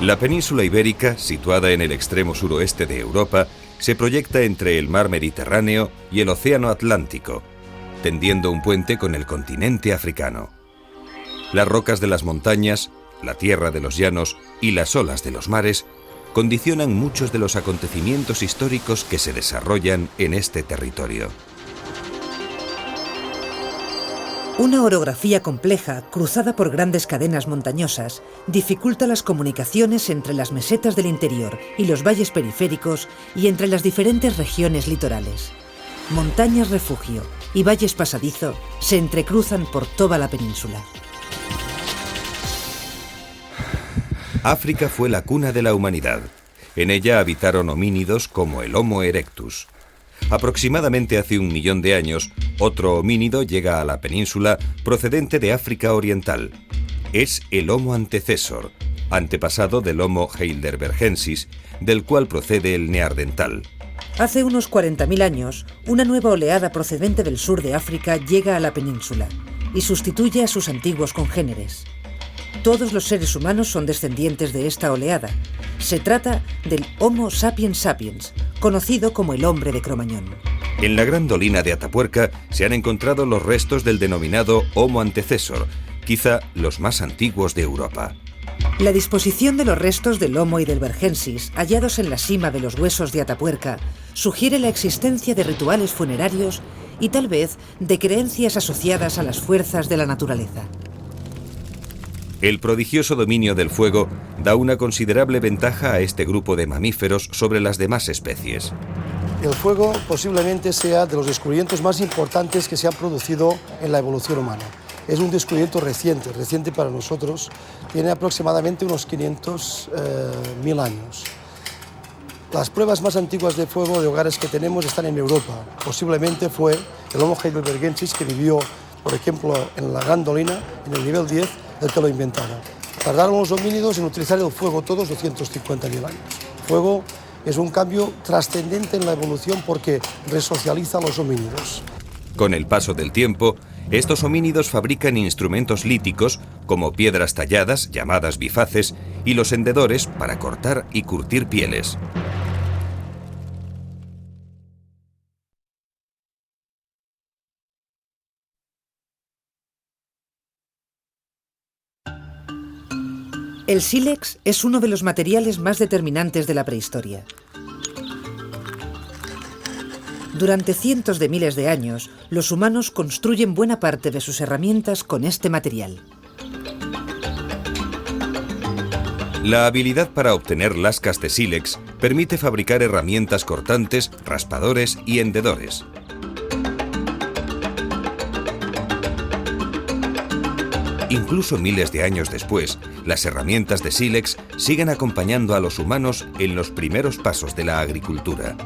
La península ibérica, situada en el extremo suroeste de Europa, se proyecta entre el mar Mediterráneo y el océano Atlántico, tendiendo un puente con el continente africano. Las rocas de las montañas, la tierra de los llanos y las olas de los mares condicionan muchos de los acontecimientos históricos que se desarrollan en este territorio. Una orografía compleja, cruzada por grandes cadenas montañosas, dificulta las comunicaciones entre las mesetas del interior y los valles periféricos y entre las diferentes regiones litorales. Montañas refugio y valles pasadizo se entrecruzan por toda la península. África fue la cuna de la humanidad. En ella habitaron homínidos como el Homo erectus. Aproximadamente hace 1 millón de años, otro homínido llega a la península procedente de África Oriental. Es el Homo antecessor, antepasado del Homo heidelbergensis, del cual procede el neandertal. Hace unos 40.000 años, una nueva oleada procedente del sur de África llega a la península y sustituye a sus antiguos congéneres. Todos los seres humanos son descendientes de esta oleada. Se trata del Homo sapiens sapiens, conocido como el hombre de Cromañón. En la gran dolina de Atapuerca se han encontrado los restos del denominado Homo antecessor, quizá los más antiguos de Europa. La disposición de los restos del Homo heidelbergensis, hallados en la cima de los huesos de Atapuerca, sugiere la existencia de rituales funerarios y tal vez de creencias asociadas a las fuerzas de la naturaleza. El prodigioso dominio del fuego da una considerable ventaja a este grupo de mamíferos sobre las demás especies. El fuego posiblemente sea de los descubrimientos más importantes que se han producido en la evolución humana. Es un descubrimiento reciente para nosotros, tiene aproximadamente unos 500.000 años. Las pruebas más antiguas de fuego de hogares que tenemos están en Europa. Posiblemente fue el Homo heidelbergensis que vivió, por ejemplo, en la Gran Dolina, en el nivel 10, el que lo inventara. Tardaron los homínidos en utilizar el fuego todos 250.000 años. El fuego es un cambio trascendente en la evolución porque resocializa a los homínidos. Con el paso del tiempo, estos homínidos fabrican instrumentos líticos como piedras talladas, llamadas bifaces, y los hendedores para cortar y curtir pieles. El sílex es uno de los materiales más determinantes de la prehistoria. Durante cientos de miles de años, los humanos construyen buena parte de sus herramientas con este material. La habilidad para obtener lascas de sílex permite fabricar herramientas cortantes, raspadores y hendedores. Incluso miles de años después, las herramientas de sílex siguen acompañando a los humanos en los primeros pasos de la agricultura.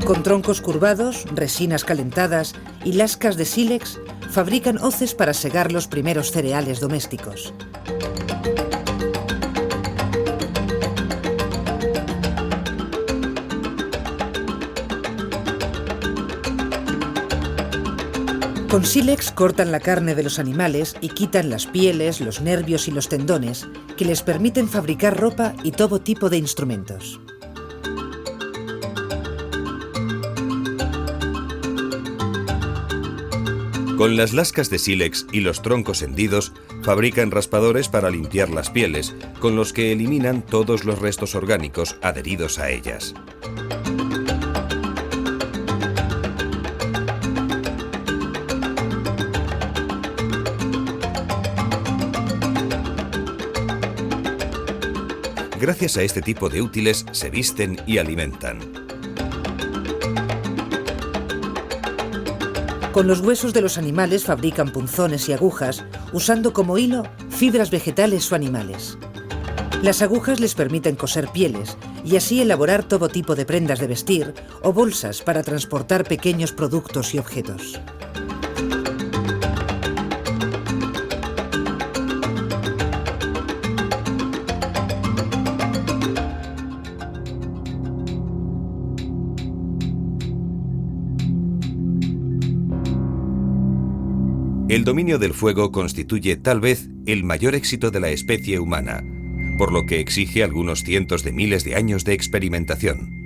Con troncos curvados, resinas calentadas y lascas de sílex, fabrican hoces para segar los primeros cereales domésticos. Con sílex cortan la carne de los animales y quitan las pieles, los nervios y los tendones, que les permiten fabricar ropa y todo tipo de instrumentos. Con las lascas de sílex y los troncos hendidos, fabrican raspadores para limpiar las pieles, con los que eliminan todos los restos orgánicos adheridos a ellas. Gracias a este tipo de útiles se visten y alimentan. Con los huesos de los animales fabrican punzones y agujas, usando como hilo fibras vegetales o animales. Las agujas les permiten coser pieles y así elaborar todo tipo de prendas de vestir o bolsas para transportar pequeños productos y objetos. El dominio del fuego constituye tal vez el mayor éxito de la especie humana, por lo que exige algunos cientos de miles de años de experimentación.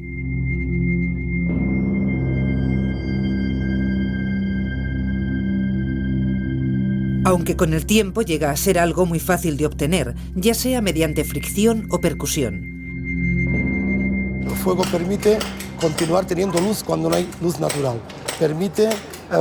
Aunque con el tiempo llega a ser algo muy fácil de obtener, ya sea mediante fricción o percusión. El fuego permite continuar teniendo luz cuando no hay luz natural. Permite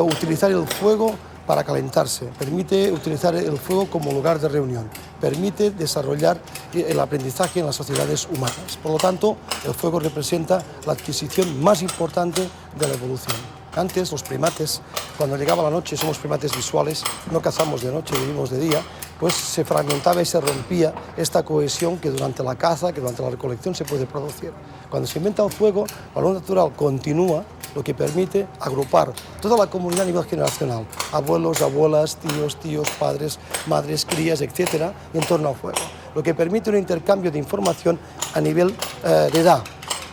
utilizar el fuego para calentarse, permite utilizar el fuego como lugar de reunión, permite desarrollar el aprendizaje en las sociedades humanas. Por lo tanto, el fuego representa la adquisición más importante de la evolución. Antes, los primates, cuando llegaba la noche, somos primates visuales, no cazamos de noche, vivimos de día, pues se fragmentaba y se rompía esta cohesión que durante la caza, que durante la recolección se puede producir. Cuando se inventa el fuego, la luz natural continúa, lo que permite agrupar toda la comunidad a nivel generacional, abuelos, abuelas, tíos, padres, madres, crías, etcétera, en torno al fuego. Lo que permite un intercambio de información a nivel de edad.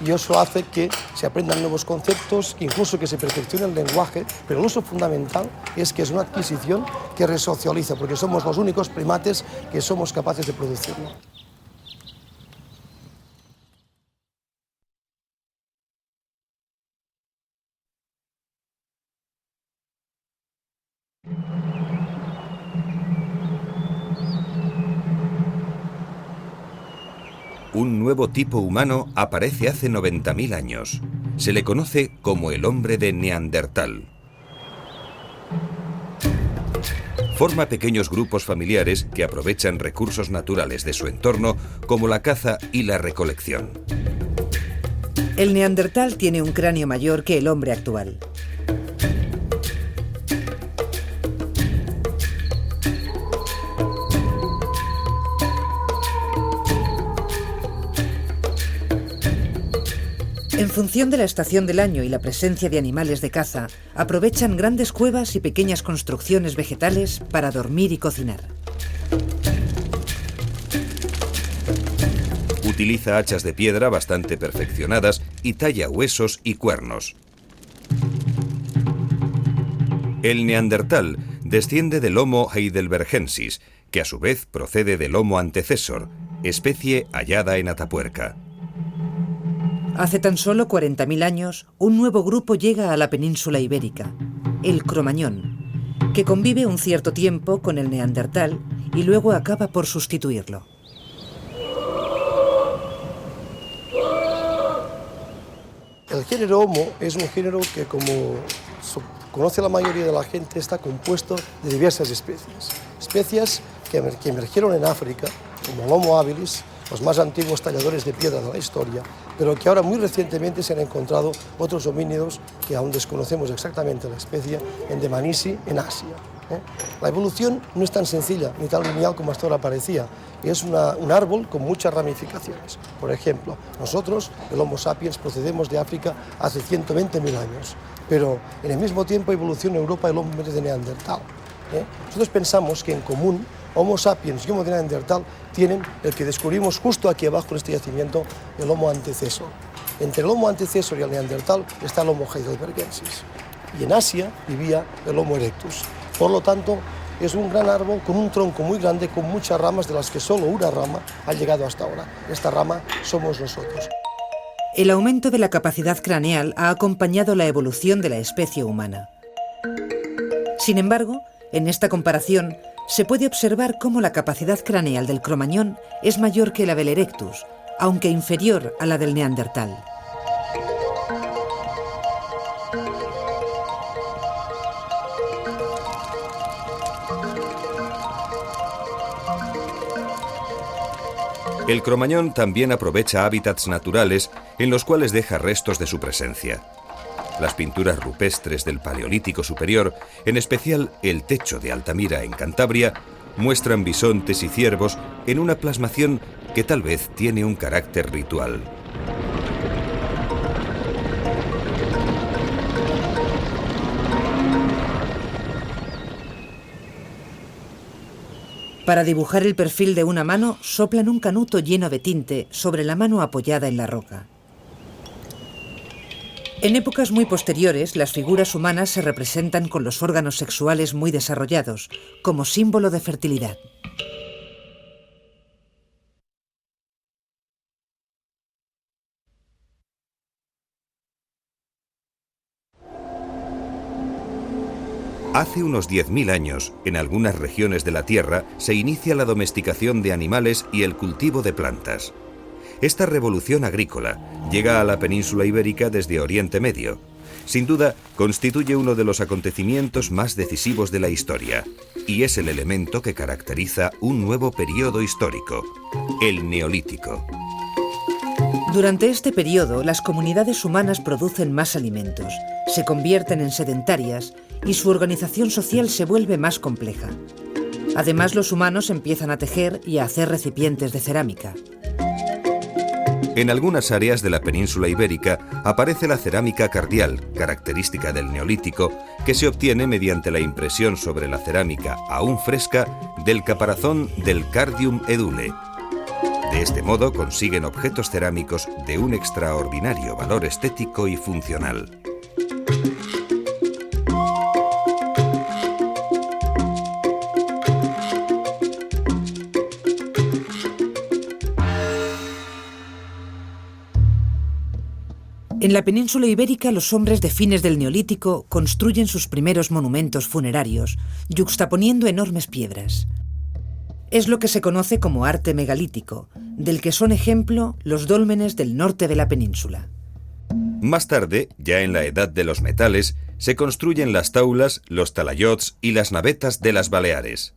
Y eso hace que se aprendan nuevos conceptos, que incluso que se perfeccione el lenguaje, pero el uso fundamental es que es una adquisición que resocializa, porque somos los únicos primates que somos capaces de producirlo. Un nuevo tipo humano aparece hace 90.000 años. Se le conoce como el hombre de Neandertal. Forma pequeños grupos familiares que aprovechan recursos naturales de su entorno, como la caza y la recolección. El Neandertal tiene un cráneo mayor que el hombre actual. En función de la estación del año y la presencia de animales de caza, aprovechan grandes cuevas y pequeñas construcciones vegetales para dormir y cocinar. Utiliza hachas de piedra bastante perfeccionadas y talla huesos y cuernos. El Neandertal desciende del Homo heidelbergensis, que a su vez procede del Homo antecessor, especie hallada en Atapuerca. Hace tan solo 40.000 años, un nuevo grupo llega a la península ibérica, el Cromañón, que convive un cierto tiempo con el Neandertal y luego acaba por sustituirlo. El género Homo es un género que, como conoce la mayoría de la gente, está compuesto de diversas especies. Especies que emergieron en África, como el Homo habilis, los más antiguos talladores de piedra de la historia, pero que ahora muy recientemente se han encontrado otros homínidos que aún desconocemos exactamente la especie, en Dmanisi, en Asia. La evolución no es tan sencilla ni tan lineal como hasta ahora parecía. Es un árbol con muchas ramificaciones. Por ejemplo, nosotros, el Homo sapiens, procedemos de África hace 120.000 años, pero en el mismo tiempo evoluciona en Europa el hombre de Neandertal. Nosotros pensamos que en común Homo sapiens y Homo de Neandertal tienen el que descubrimos justo aquí abajo en este yacimiento, el Homo antecessor. Entre el Homo antecessor y el Neandertal está el Homo heidelbergensis. Y en Asia vivía el Homo erectus. Por lo tanto, es un gran árbol con un tronco muy grande, con muchas ramas, de las que solo una rama ha llegado hasta ahora. Esta rama somos nosotros. El aumento de la capacidad craneal ha acompañado la evolución de la especie humana. Sin embargo, en esta comparación, se puede observar cómo la capacidad craneal del Cromañón es mayor que la del Erectus, aunque inferior a la del Neandertal. El Cromañón también aprovecha hábitats naturales en los cuales deja restos de su presencia. Las pinturas rupestres del Paleolítico Superior, en especial el techo de Altamira en Cantabria, muestran bisontes y ciervos en una plasmación que tal vez tiene un carácter ritual. Para dibujar el perfil de una mano, soplan un canuto lleno de tinte sobre la mano apoyada en la roca. En épocas muy posteriores, las figuras humanas se representan con los órganos sexuales muy desarrollados, como símbolo de fertilidad. Hace unos 10.000 años, en algunas regiones de la Tierra, se inicia la domesticación de animales y el cultivo de plantas. Esta revolución agrícola llega a la península ibérica desde Oriente Medio. Sin duda, constituye uno de los acontecimientos más decisivos de la historia, y es el elemento que caracteriza un nuevo periodo histórico, el Neolítico. Durante este periodo, las comunidades humanas producen más alimentos, se convierten en sedentarias y su organización social se vuelve más compleja. Además, los humanos empiezan a tejer y a hacer recipientes de cerámica. En algunas áreas de la península ibérica aparece la cerámica cardial, característica del Neolítico, que se obtiene mediante la impresión sobre la cerámica aún fresca del caparazón del Cardium edule. De este modo consiguen objetos cerámicos de un extraordinario valor estético y funcional. En la península ibérica, los hombres de fines del Neolítico construyen sus primeros monumentos funerarios, yuxtaponiendo enormes piedras. Es lo que se conoce como arte megalítico, del que son ejemplo los dólmenes del norte de la península. Más tarde, ya en la Edad de los Metales, se construyen las taulas, los talayots y las navetas de las Baleares.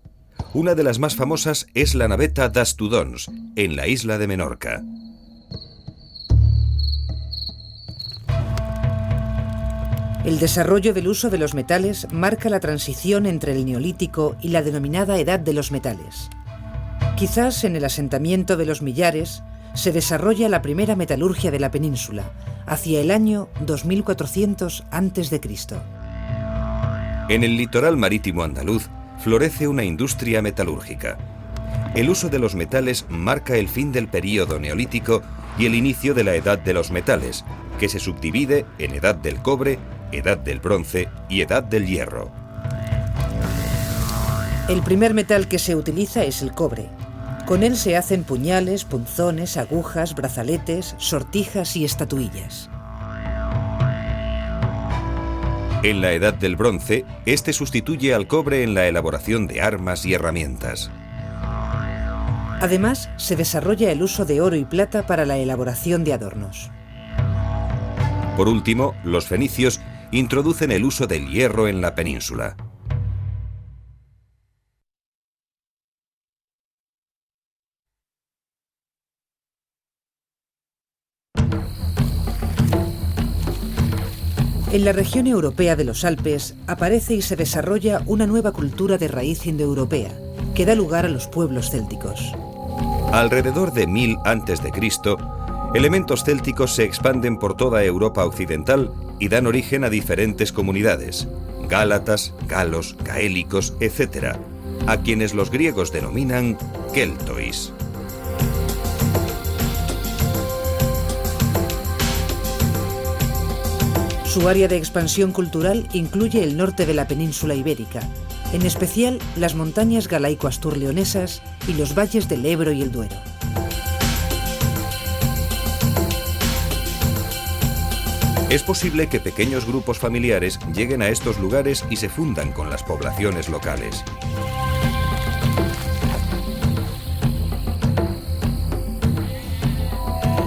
Una de las más famosas es la naveta das Tudons, en la isla de Menorca. El desarrollo del uso de los metales marca la transición entre el Neolítico y la denominada Edad de los Metales. Quizás en el asentamiento de los Millares se desarrolla la primera metalurgia de la península, hacia el año 2400 a.C. En el litoral marítimo andaluz florece una industria metalúrgica. El uso de los metales marca el fin del período neolítico y el inicio de la Edad de los Metales, que se subdivide en Edad del Cobre, Edad del Bronce y Edad del Hierro. El primer metal que se utiliza es el cobre. Con él se hacen puñales, punzones, agujas, brazaletes, sortijas y estatuillas. En la Edad del Bronce, este sustituye al cobre en la elaboración de armas y herramientas. Además, se desarrolla el uso de oro y plata para la elaboración de adornos. Por último, los fenicios introducen el uso del hierro en la península. En la región europea de los Alpes aparece y se desarrolla una nueva cultura de raíz indoeuropea, que da lugar a los pueblos célticos. Alrededor de 1000 a.C., elementos célticos se expanden por toda Europa occidental y dan origen a diferentes comunidades, gálatas, galos, gaélicos, etc., a quienes los griegos denominan keltois. Su área de expansión cultural incluye el norte de la península ibérica, en especial las montañas galaico-astur-leonesas y los valles del Ebro y el Duero. Es posible que pequeños grupos familiares lleguen a estos lugares y se fundan con las poblaciones locales.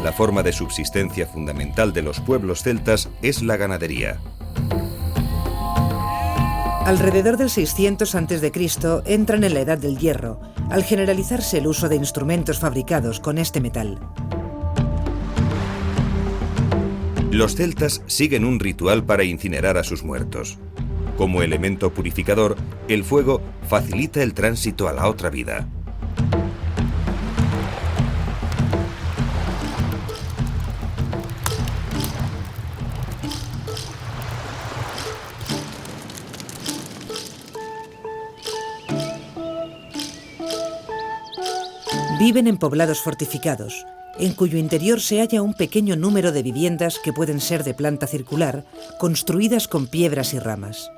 La forma de subsistencia fundamental de los pueblos celtas es la ganadería. Alrededor del 600 a.C. entran en la Edad del Hierro, al generalizarse el uso de instrumentos fabricados con este metal. Los celtas siguen un ritual para incinerar a sus muertos. Como elemento purificador, el fuego facilita el tránsito a la otra vida. Viven en poblados fortificados, en cuyo interior se halla un pequeño número de viviendas que pueden ser de planta circular, construidas con piedras y ramas.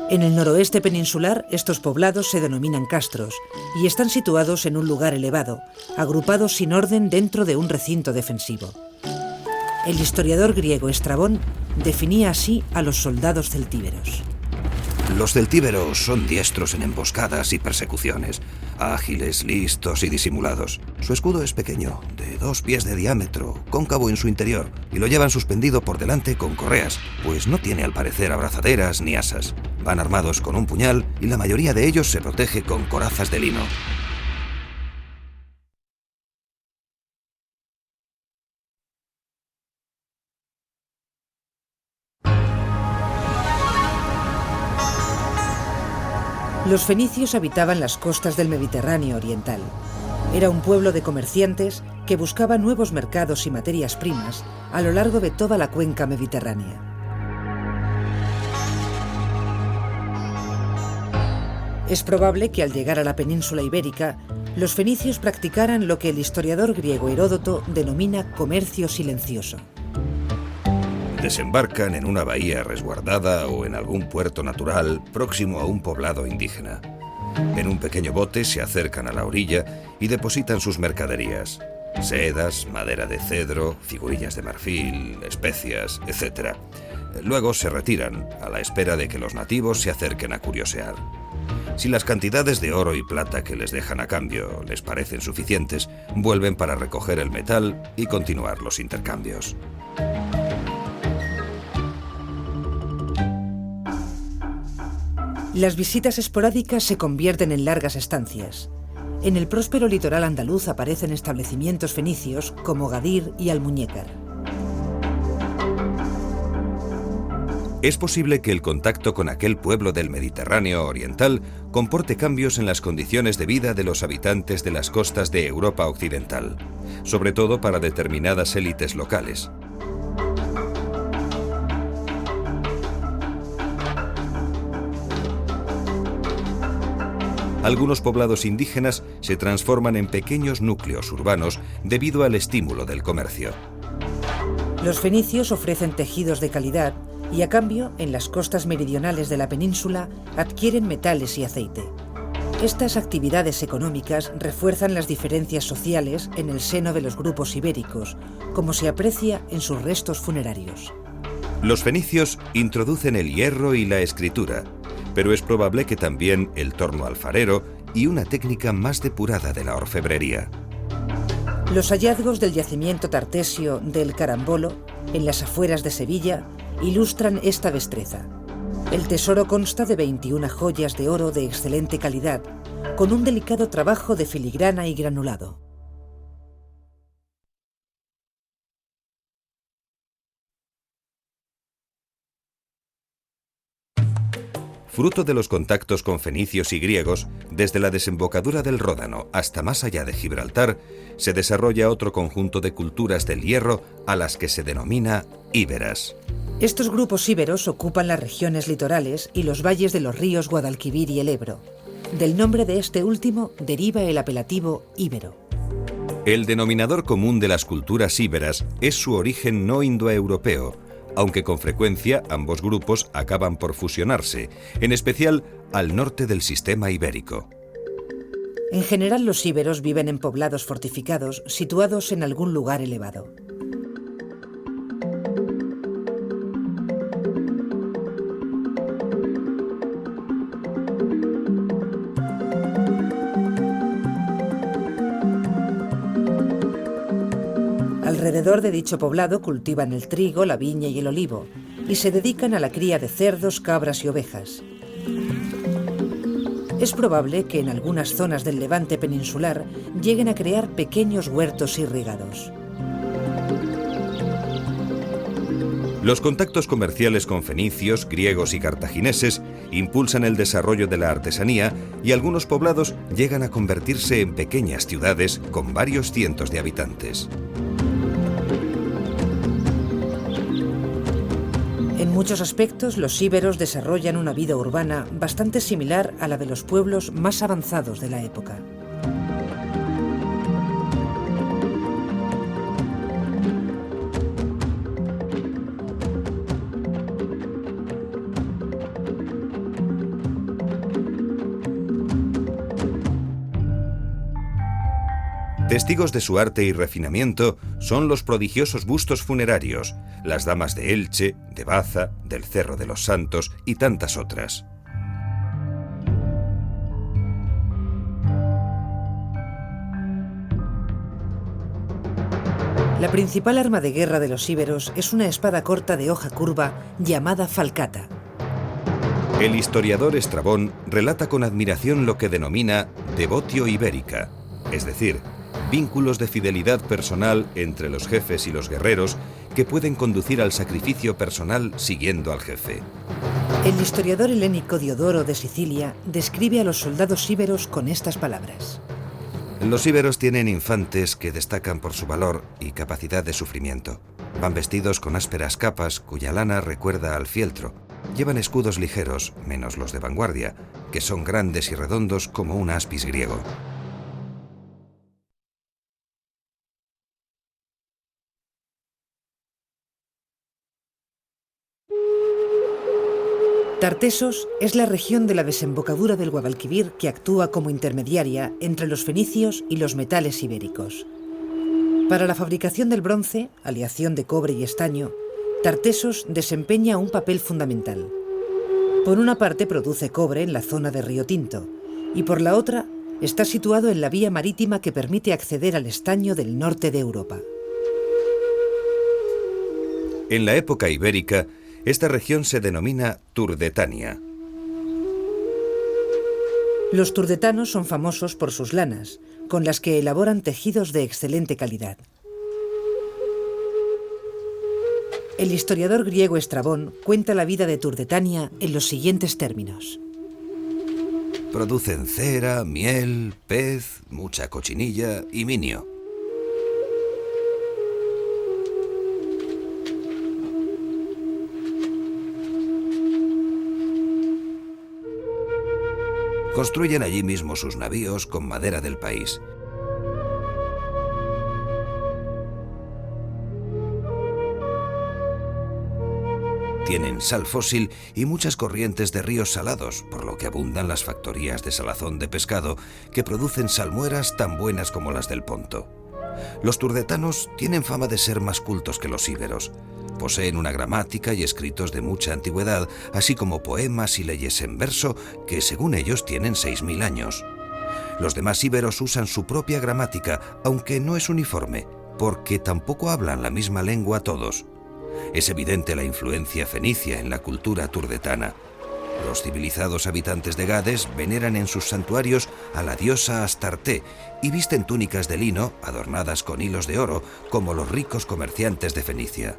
En el noroeste peninsular, estos poblados se denominan castros y están situados en un lugar elevado, agrupados sin orden dentro de un recinto defensivo. El historiador griego Estrabón definía así a los soldados celtíberos. Los celtíberos son diestros en emboscadas y persecuciones, ágiles, listos y disimulados. Su escudo es pequeño, de 2 pies de diámetro, cóncavo en su interior, y lo llevan suspendido por delante con correas, pues no tiene al parecer abrazaderas ni asas. Van armados con un puñal y la mayoría de ellos se protege con corazas de lino. Los fenicios habitaban las costas del Mediterráneo oriental. Era un pueblo de comerciantes que buscaba nuevos mercados y materias primas a lo largo de toda la cuenca mediterránea. Es probable que al llegar a la península ibérica, los fenicios practicaran lo que el historiador griego Heródoto denomina comercio silencioso. Desembarcan en una bahía resguardada o en algún puerto natural próximo a un poblado indígena. En un pequeño bote se acercan a la orilla y depositan sus mercaderías: sedas, madera de cedro, figurillas de marfil, especias, etc. Luego se retiran a la espera de que los nativos se acerquen a curiosear. Si las cantidades de oro y plata que les dejan a cambio les parecen suficientes, vuelven para recoger el metal y continuar los intercambios. Las visitas esporádicas se convierten en largas estancias. En el próspero litoral andaluz aparecen establecimientos fenicios como Gadir y Almuñécar. Es posible que el contacto con aquel pueblo del Mediterráneo oriental comporte cambios en las condiciones de vida de los habitantes de las costas de Europa occidental, sobre todo para determinadas élites locales. Algunos poblados indígenas se transforman en pequeños núcleos urbanos debido al estímulo del comercio. Los fenicios ofrecen tejidos de calidad y a cambio, en las costas meridionales de la península, adquieren metales y aceite. Estas actividades económicas refuerzan las diferencias sociales en el seno de los grupos ibéricos, como se aprecia en sus restos funerarios. Los fenicios introducen el hierro y la escritura, pero es probable que también el torno alfarero y una técnica más depurada de la orfebrería. Los hallazgos del yacimiento tartesio del Carambolo, en las afueras de Sevilla, ilustran esta destreza. El tesoro consta de 21 joyas de oro de excelente calidad, con un delicado trabajo de filigrana y granulado. Fruto de los contactos con fenicios y griegos, desde la desembocadura del Ródano hasta más allá de Gibraltar, se desarrolla otro conjunto de culturas del hierro a las que se denomina íberas. Estos grupos íberos ocupan las regiones litorales y los valles de los ríos Guadalquivir y el Ebro. Del nombre de este último deriva el apelativo íbero. El denominador común de las culturas íberas es su origen no indoeuropeo, aunque con frecuencia ambos grupos acaban por fusionarse, en especial al norte del sistema ibérico. En general, los íberos viven en poblados fortificados situados en algún lugar elevado. Alrededor de dicho poblado cultivan el trigo, la viña y el olivo, y se dedican a la cría de cerdos, cabras y ovejas. Es probable que en algunas zonas del Levante peninsular lleguen a crear pequeños huertos irrigados. Los contactos comerciales con fenicios, griegos y cartagineses impulsan el desarrollo de la artesanía y algunos poblados llegan a convertirse en pequeñas ciudades con varios cientos de habitantes. En muchos aspectos, los íberos desarrollan una vida urbana bastante similar a la de los pueblos más avanzados de la época. Testigos de su arte y refinamiento son los prodigiosos bustos funerarios, las damas de Elche, de Baza, del Cerro de los Santos y tantas otras. La principal arma de guerra de los íberos es una espada corta de hoja curva llamada falcata. El historiador Estrabón relata con admiración lo que denomina devotio ibérica, es decir, vínculos de fidelidad personal entre los jefes y los guerreros que pueden conducir al sacrificio personal siguiendo al jefe. El historiador helénico Diodoro de Sicilia describe a los soldados íberos con estas palabras. Los íberos tienen infantes que destacan por su valor y capacidad de sufrimiento. Van vestidos con ásperas capas cuya lana recuerda al fieltro. Llevan escudos ligeros, menos los de vanguardia, que son grandes y redondos como un aspis griego. Tartesos es la región de la desembocadura del Guadalquivir que actúa como intermediaria entre los fenicios y los metales ibéricos. Para la fabricación del bronce, aleación de cobre y estaño, Tartesos desempeña un papel fundamental. Por una parte produce cobre en la zona de Río Tinto y por la otra está situado en la vía marítima que permite acceder al estaño del norte de Europa. En la época ibérica, esta región se denomina Turdetania. Los turdetanos son famosos por sus lanas, con las que elaboran tejidos de excelente calidad. El historiador griego Estrabón cuenta la vida de Turdetania en los siguientes términos. Producen cera, miel, pez, mucha cochinilla y minio. Construyen allí mismo sus navíos con madera del país. Tienen sal fósil y muchas corrientes de ríos salados, por lo que abundan las factorías de salazón de pescado que producen salmueras tan buenas como las del Ponto. Los turdetanos tienen fama de ser más cultos que los íberos. Poseen una gramática y escritos de mucha antigüedad, así como poemas y leyes en verso que, según ellos, tienen 6000 años. Los demás íberos usan su propia gramática, aunque no es uniforme, porque tampoco hablan la misma lengua todos. Es evidente la influencia fenicia en la cultura turdetana. Los civilizados habitantes de Gades veneran en sus santuarios a la diosa Astarte y visten túnicas de lino adornadas con hilos de oro, como los ricos comerciantes de Fenicia.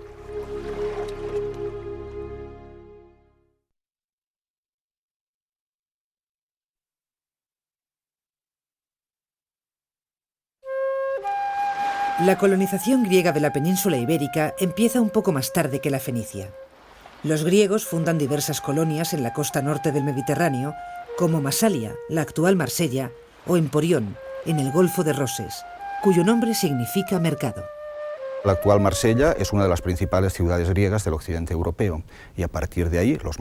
La colonización griega de la península ibérica empieza un poco más tarde que la fenicia. Los griegos fundan diversas colonias en la costa norte del Mediterráneo, como Masalia, la actual Marsella, o Emporión, en el Golfo de Roses, cuyo nombre significa mercado. La actual Marsella es una de las principales ciudades griegas del occidente europeo y a partir de ahí los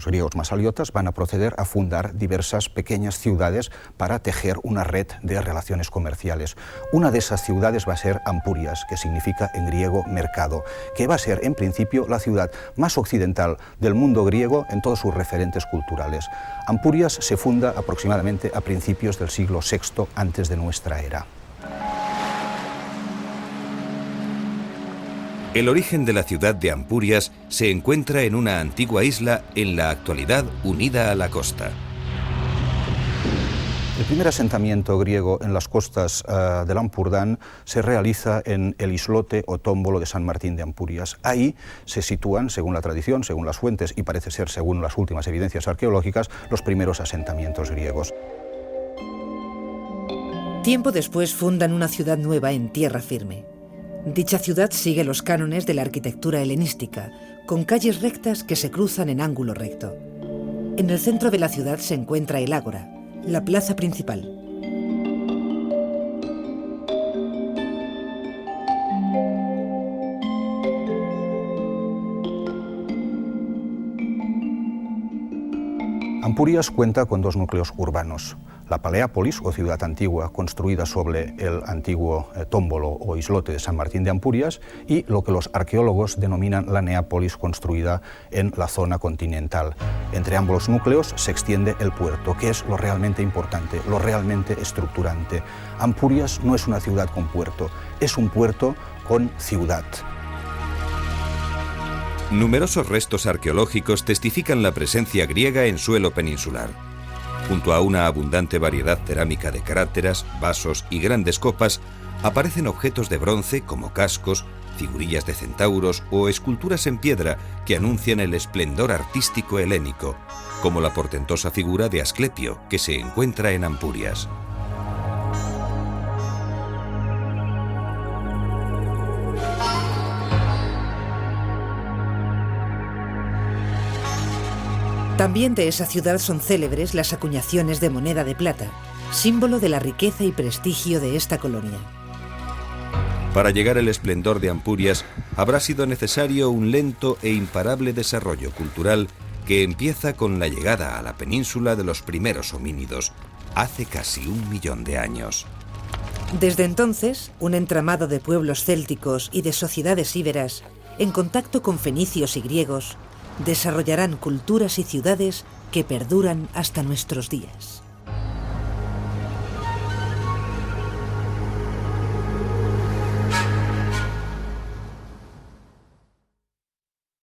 griegos masaliotas van a proceder a fundar diversas pequeñas ciudades para tejer una red de relaciones comerciales. Una de esas ciudades va a ser Ampurias, que significa en griego mercado, que va a ser en principio la ciudad más occidental del mundo griego en todos sus referentes culturales. Ampurias se funda aproximadamente a principios del siglo VI antes de nuestra era. El origen de la ciudad de Ampurias se encuentra en una antigua isla en la actualidad unida a la costa. El primer asentamiento griego en las costas del Ampurdán se realiza en el islote o tómbolo de San Martín de Ampurias. Ahí se sitúan, según la tradición, según las fuentes y parece ser según las últimas evidencias arqueológicas, los primeros asentamientos griegos. Tiempo después fundan una ciudad nueva en tierra firme. Dicha ciudad sigue los cánones de la arquitectura helenística, con calles rectas que se cruzan en ángulo recto. En el centro de la ciudad se encuentra el ágora, la plaza principal. Ampurias cuenta con dos núcleos urbanos. La Paleápolis, o ciudad antigua, construida sobre el antiguo tómbolo o islote de San Martín de Ampurias, y lo que los arqueólogos denominan la Neápolis, construida en la zona continental. Entre ambos núcleos se extiende el puerto, que es lo realmente importante, lo realmente estructurante. Ampurias no es una ciudad con puerto, es un puerto con ciudad. Numerosos restos arqueológicos testifican la presencia griega en suelo peninsular. Junto a una abundante variedad cerámica de cráteras, vasos y grandes copas, aparecen objetos de bronce como cascos, figurillas de centauros o esculturas en piedra que anuncian el esplendor artístico helénico, como la portentosa figura de Asclepio, que se encuentra en Ampurias. También de esa ciudad son célebres las acuñaciones de moneda de plata, símbolo de la riqueza y prestigio de esta colonia. Para llegar al esplendor de Ampurias, habrá sido necesario un lento e imparable desarrollo cultural que empieza con la llegada a la península de los primeros homínidos, hace casi 1 millón de años. Desde entonces, un entramado de pueblos célticos y de sociedades íberas, en contacto con fenicios y griegos, desarrollarán culturas y ciudades que perduran hasta nuestros días.